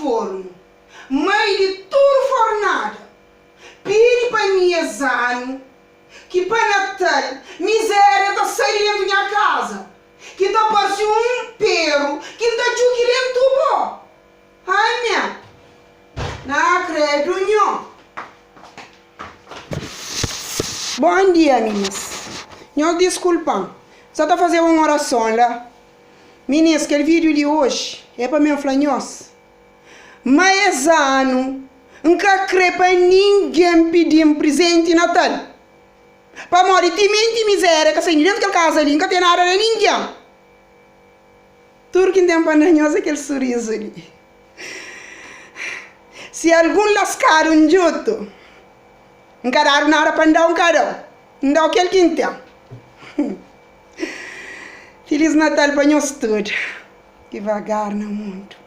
forno, meio de tudo fornada. Pede para minhas anos que para Natal miséria está saindo da minha casa. Que está passando um perro, que está chuquilhando tudo. Ai, minha. Não acredito, não. Bom dia, meninas. Não desculpam. Só estou fazendo uma oração lá. Meninas, aquele vídeo de hoje é para mim flanhosa. Mas ano, nunca creio para ninguém pedir um presente de Natal. Para morrer de miséria, que assim, dentro daquela casa ali, nunca tem nada de ninguém. Tudo que tem para nós é aquele sorriso ali. Se algum lascar um juto, nunca dar nada para dar um carão. Não dá aquele que tem. Feliz Natal para nós todos. Devagar no mundo.